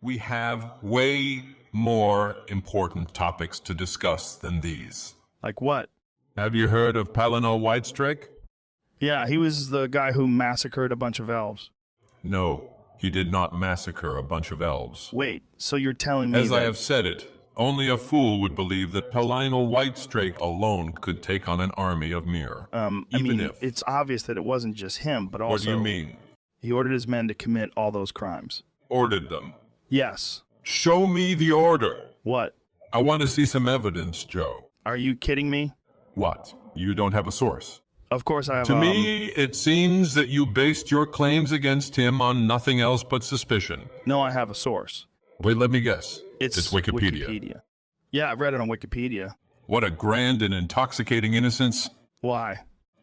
We have way more important topics to discuss than these. Like what? Have you heard of Pelinal Whitestrake? Yeah, he was the guy who massacred a bunch of elves. No, he did not massacre a bunch of elves. Wait, so you're telling me As that... I have said it, only a fool would believe that Pelinal Whitestrake alone could take on an army of Mir. It's obvious that it wasn't just him, but also... What do you mean? He ordered his men to commit all those crimes. Ordered them? Yes. Show me the order. What? I want to see some evidence, Joe. Are you kidding me? What? You don't have a source? Of course I have. To me, it seems that you based your claims against him on nothing else but suspicion. No, I have a source. Wait, let me guess. It's Wikipedia. Yeah, I've read it on Wikipedia. What a grand and intoxicating innocence. Why?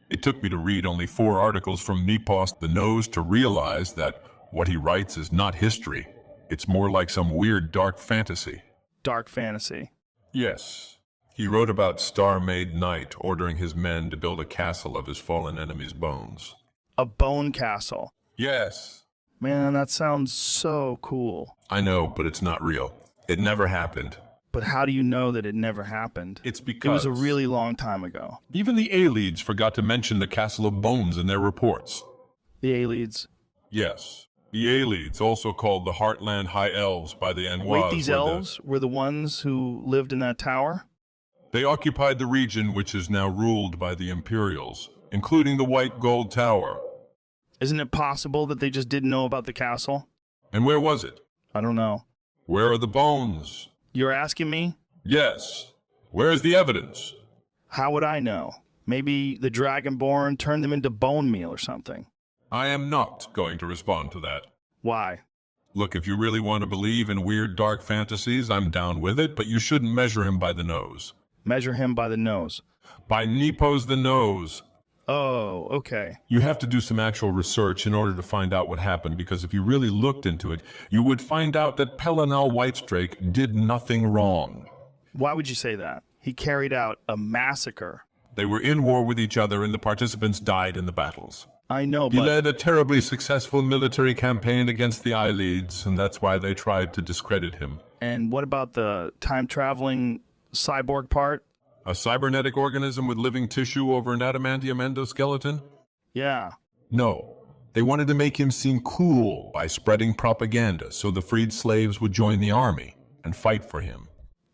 It took me to read only 4 articles from Nepos the Nose to realize that what he writes is not history. It's more like some weird dark fantasy. Dark fantasy? Yes. He wrote about Star-Made Night ordering his men to build a castle of his fallen enemy's bones. A bone castle? Yes. Man, that sounds so cool. I know, but it's not real. It never happened. But how do you know that it never happened? It's because... It was a really long time ago. Even the A-Leads forgot to mention the Castle of Bones in their reports. The A-Leads? Yes. The A-Leads, also called the Heartland High Elves by the Anois. Wait, these elves were the ones who lived in that tower? They occupied the region which is now ruled by the Imperials, including the White Gold Tower. Isn't it possible that they just didn't know about the castle? And where was it? I don't know. Where are the bones? You're asking me? Yes. Where's the evidence? How would I know? Maybe the Dragonborn turned them into bone meal or something. I am not going to respond to that. Why? Look, if you really want to believe in weird dark fantasies, I'm down with it, but you shouldn't measure him by the nose. Measure him by the nose? By Nepos the Nose. Oh, okay. You have to do some actual research in order to find out what happened, because if you really looked into it, you would find out that Pelinal Whitestrake did nothing wrong. Why would you say that? He carried out a massacre. They were in war with each other and the participants died in the battles. I know, He but... led a terribly successful military campaign against the I-Leads, and that's why they tried to discredit him. And what about the time-traveling cyborg part? A cybernetic organism with living tissue over an adamantium endoskeleton? Yeah. No. They wanted to make him seem cool by spreading propaganda so the freed slaves would join the army and fight for him.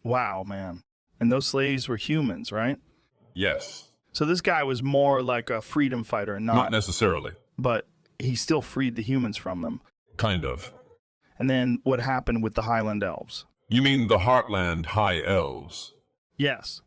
Wow, man. And those slaves were humans, right? Yes. So this guy was more like a freedom fighter, Not necessarily. But he still freed the humans from them. Kind of. And then what happened with the Highland Elves? You mean the Heartland High Elves? Yes.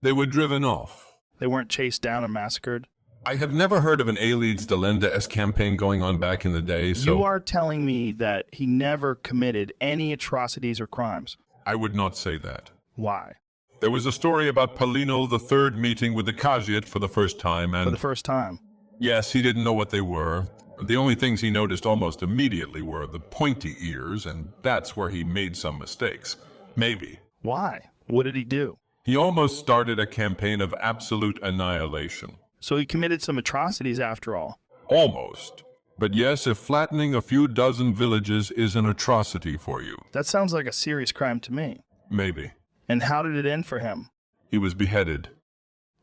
They were driven off. They weren't chased down and massacred? I have never heard of an A-Leads Delenda-esque campaign going on back in the day, so... You are telling me that he never committed any atrocities or crimes? I would not say that. Why? There was a story about Pelinal III meeting with the Khajiit for the first time, and... For the first time? Yes, he didn't know what they were. The only things he noticed almost immediately were the pointy ears, and that's where he made some mistakes. Maybe. Why? What did he do? He almost started a campaign of absolute annihilation. So he committed some atrocities after all? Almost. But yes, if flattening a few dozen villages is an atrocity for you. That sounds like a serious crime to me. Maybe. And how did it end for him? He was beheaded.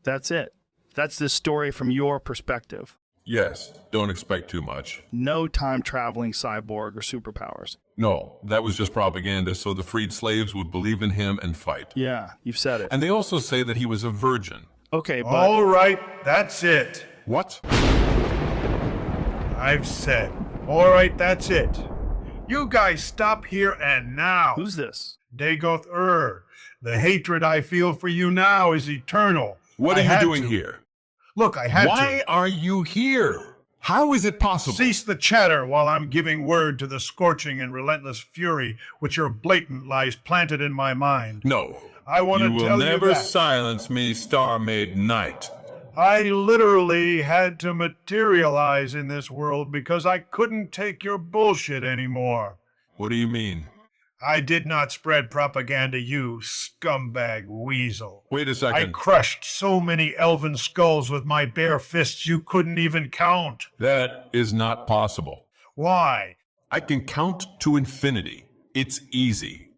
That's it. That's the story from your perspective. Yes, don't expect too much. No time-traveling cyborg or superpowers. No, that was just propaganda so the freed slaves would believe in him and fight. Yeah, you've said it. And they also say that he was a virgin. Okay, but... All right, that's it. What? I've said. All right, that's it. You guys stop here and now. Who's this? Dagoth Ur. The hatred I feel for you now is eternal. What are you doing here? Look, I had to. Why are you here? How is it possible? Cease the chatter while I'm giving word to the scorching and relentless fury which your blatant lies planted in my mind. No. I want to tell you that. You will never silence me, Star-Made Night. I literally had to materialize in this world because I couldn't take your bullshit anymore. What do you mean? I did not spread propaganda, you scumbag weasel. Wait a I second. crushed so many elven skulls with my bare fists you couldn't even count. That is not possible. Why? I can count to infinity. It's easy.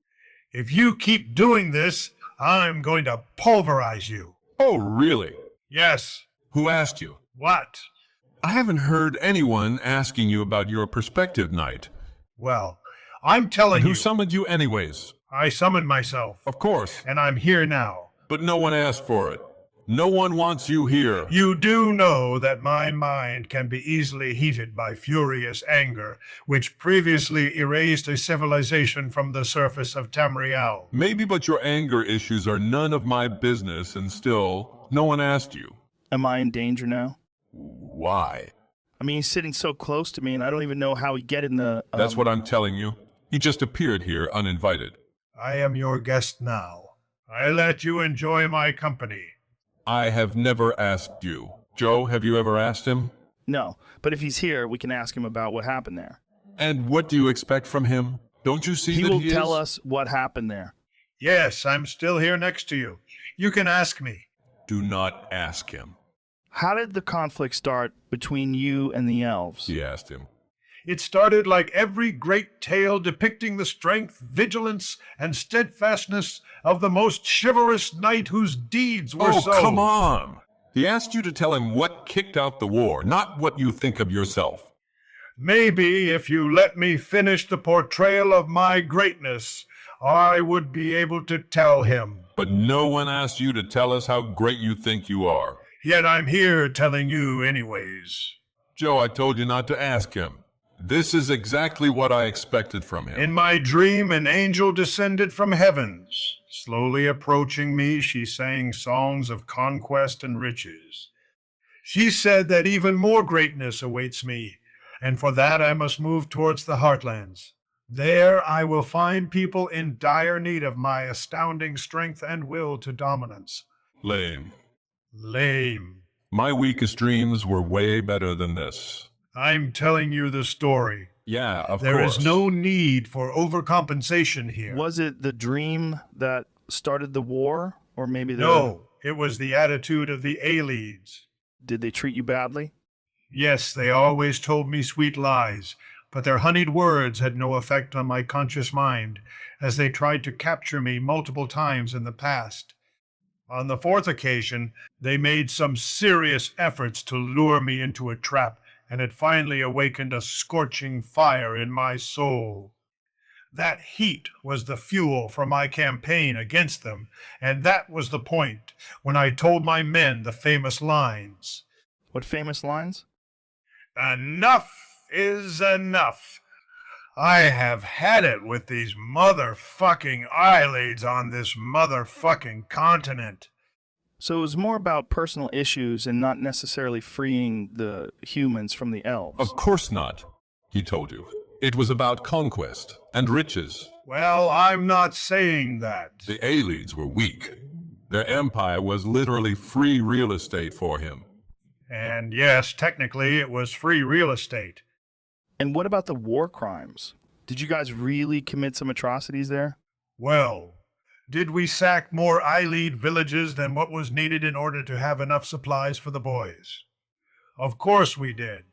If you keep doing this, I'm going to pulverize you. Oh, really? Yes. Who asked you? What? I haven't heard anyone asking you about your perspective night. Well, I'm telling And who you, summoned you anyways? I summoned myself, Of course. and I'm here now. But no one asked for it. No one wants you here. You do know that my mind can be easily heated by furious anger, which previously erased a civilization from the surface of Tamriel. Maybe, but your anger issues are none of my business, and still, no one asked you. Am I in danger now? Why? I mean, he's sitting so close to me, and I don't even know how he get in the... That's what I'm telling you. He just appeared here uninvited. I am your guest now. I let you enjoy my company. I have never asked you. Joe, have you ever asked him? No, but if he's here, we can ask him about what happened there. And what do you expect from him? Don't you see He that will he tell is? us what happened there. Yes, I'm still here next to you. You can ask me. Do not ask him. How did the conflict start between you and the elves? He asked him. It started like every great tale depicting the strength, vigilance, and steadfastness of the most chivalrous knight whose deeds were so... Oh, come on! He asked you to tell him what kicked out the war, not what you think of yourself. Maybe if you let me finish the portrayal of my greatness, I would be able to tell him. But no one asked you to tell us how great you think you are. Yet I'm here telling you anyways. Joe, I told you not to ask him. This is exactly what I expected from him. In my dream, an angel descended from heavens. Slowly approaching me, she sang songs of conquest and riches. She said that even more greatness awaits me, and for that I must move towards the heartlands. There I will find people in dire need of my astounding strength and will to dominance. Lame. Lame. My weakest dreams were way better than this. I'm telling you the story. Yeah, of course. There is no need for overcompensation here. Was it the dream that started the war? Or maybe No, it was the attitude of the Aileeds. Did they treat you badly? Yes, they always told me sweet lies, but their honeyed words had no effect on my conscious mind, as they tried to capture me multiple times in the past. On the fourth occasion, they made some serious efforts to lure me into a trap, and it finally awakened a scorching fire in my soul. That heat was the fuel for my campaign against them, and that was the point when I told my men the famous lines. What famous lines? Enough is enough. I have had it with these motherfucking eyelids on this motherfucking continent. So it was more about personal issues and not necessarily freeing the humans from the elves. Of course not, he told you. It was about conquest and riches. Well, I'm not saying that. The Aileeds were weak. Their empire was literally free real estate for him. And yes, technically it was free real estate. And what about the war crimes? Did you guys really commit some atrocities there? Well, did we sack more Aileed villages than what was needed in order to have enough supplies for the boys? Of course we did.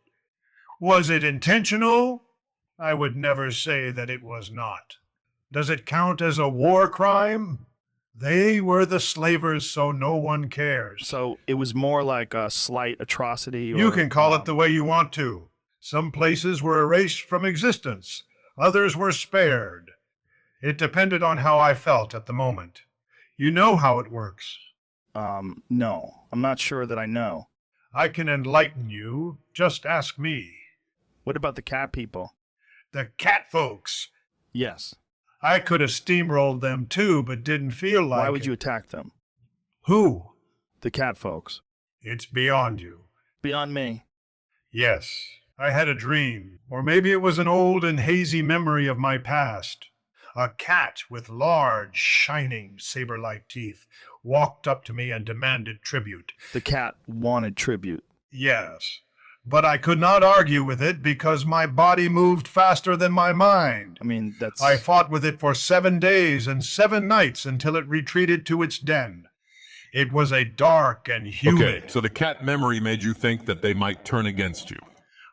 Was it intentional? I would never say that it was not. Does it count as a war crime? They were the slavers, so no one cares. So it was more like a slight atrocity? You can call it the way you want to. Some places were erased from existence. Others were spared. It depended on how I felt at the moment. You know how it works. No. I'm not sure that I know. I can enlighten you. Just ask me. What about the cat people? The cat folks. Yes. I could have steamrolled them too, but didn't feel like Why would it. you attack them? Who? The cat folks. It's beyond you. Beyond me. Yes, I had a dream, or maybe it was an old and hazy memory of my past. A cat with large, shining, saber-like teeth walked up to me and demanded tribute. The cat wanted tribute. Yes, but I could not argue with it because my body moved faster than my mind. I mean, that's... I fought with it for 7 days and 7 nights until it retreated to its den. It was a dark and humid... Okay, so the cat memory made you think that they might turn against you.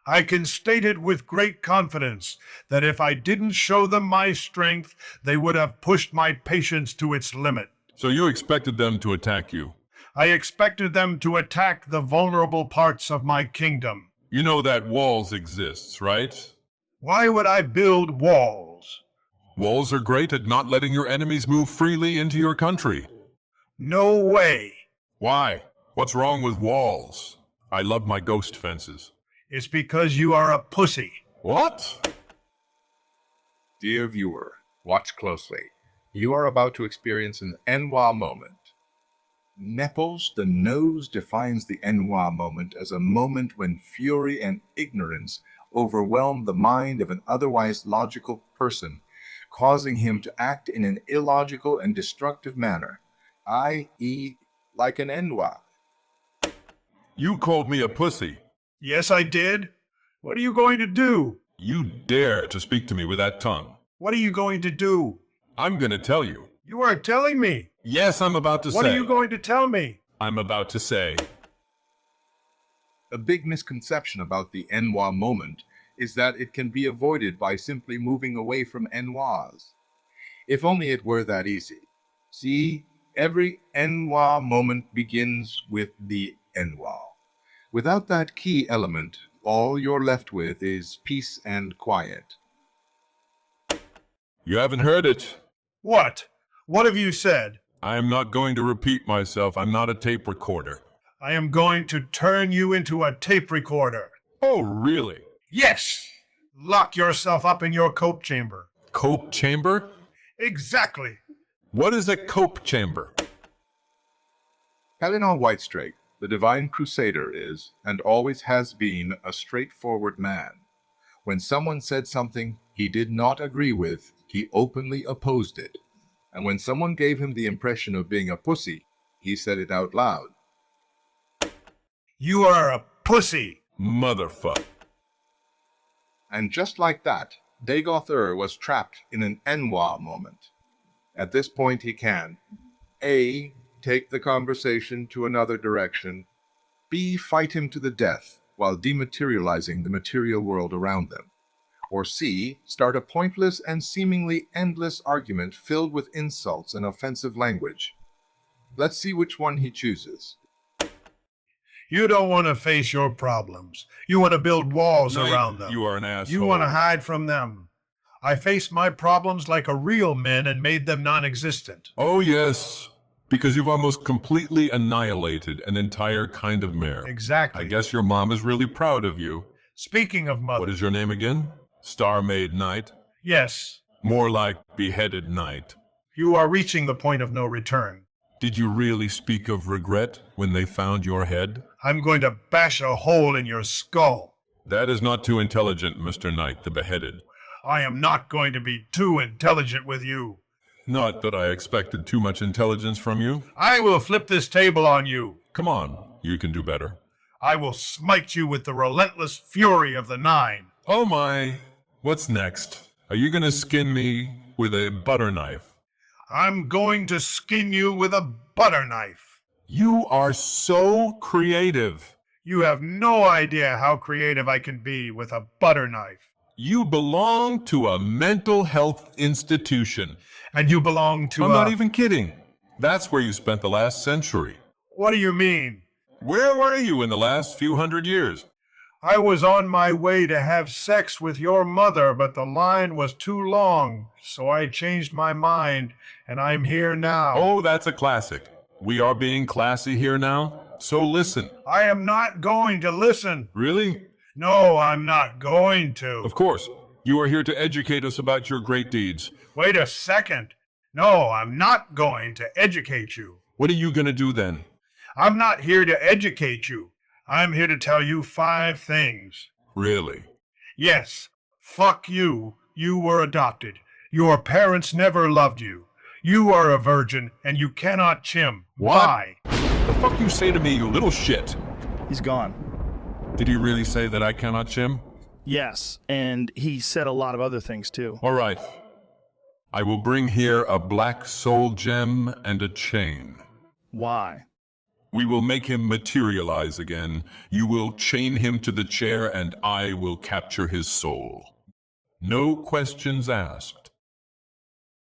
I can state it with great confidence that if I didn't show them my strength, they would have pushed my patience to its limit. So you expected them to attack you? I expected them to attack the vulnerable parts of my kingdom. You know that walls exists, right? Why would I build walls? Walls are great at not letting your enemies move freely into your country. No way. Why? What's wrong with walls? I love my ghost fences. It's because you are a pussy. What? Dear viewer, watch closely. You are about to experience an Enwa moment. Nepos the Nose defines the Enwa moment as a moment when fury and ignorance overwhelm the mind of an otherwise logical person, causing him to act in an illogical and destructive manner, i.e., like an Enwa. You called me a pussy. Yes, I did. What are you going to do? You dare to speak to me with that tongue. What are you going to do? I'm gonna tell you. You are telling me. Yes, I'm about to say. What are you going to tell me? I'm about to say. A big misconception about the Enwa moment is that it can be avoided by simply moving away from Enwas. If only it were that easy. See, every Enwa moment begins with the Enwa. Without that key element, all you're left with is peace and quiet. You haven't heard it. What? What have you said? I am not going to repeat myself. I'm not a tape recorder. I am going to turn you into a tape recorder. Oh, really? Yes! Lock yourself up in your cope chamber. Cope chamber? Exactly. What is a cope chamber? Pelinal Whitestrake, the divine crusader, is, and always has been, a straightforward man. When someone said something he did not agree with, he openly opposed it. And when someone gave him the impression of being a pussy, he said it out loud. You are a pussy. Motherfucker. And just like that, Dagoth Ur was trapped in an Enwa moment. At this point he can A. Take the conversation to another direction, B. Fight him to the death while dematerializing the material world around them, or C. Start a pointless and seemingly endless argument filled with insults and offensive language. Let's see which one he chooses. You don't want to face your problems. You want to build walls around them. You are an asshole. You want to hide from them. I faced my problems like a real man and made them non-existent. Oh, yes. Because you've almost completely annihilated an entire kind of mare. Exactly. I guess your mom is really proud of you. Speaking of mother. What is your name again? Star-Maid Knight? Yes. More like Beheaded Knight. You are reaching the point of no return. Did you really speak of regret when they found your head? I'm going to bash a hole in your skull. That is not too intelligent, Mr. Knight the Beheaded. I am not going to be too intelligent with you. Not that I expected too much intelligence from you. I will flip this table on you. Come on, you can do better. I will smite you with the relentless fury of the Nine. Oh my, what's next? Are you gonna skin me with a butter knife? I'm going to skin you with a butter knife. You are so creative. You have no idea how creative I can be with a butter knife. You belong to a mental health institution. And you belong to I'm not even kidding. That's where you spent the last century. What do you mean? Where were you in the last few hundred years? I was on my way to have sex with your mother, but the line was too long, so I changed my mind, and I'm here now. Oh, that's a classic. We are being classy here now, so listen. I am not going to listen. Really? No, I'm not going to. Of course. You are here to educate us about your great deeds. Wait a second. No, I'm not going to educate you. What are you going to do then? I'm not here to educate you. I'm here to tell you 5 things. Really? Yes. Fuck you. You were adopted. Your parents never loved you. You are a virgin, and you cannot chim. What? Why? The fuck you say to me, you little shit? He's gone. Did he really say that I cannot chim? Yes, and he said a lot of other things too. All right. I will bring here a black soul gem and a chain. Why? We will make him materialize again. You will chain him to the chair, and I will capture his soul. No questions asked.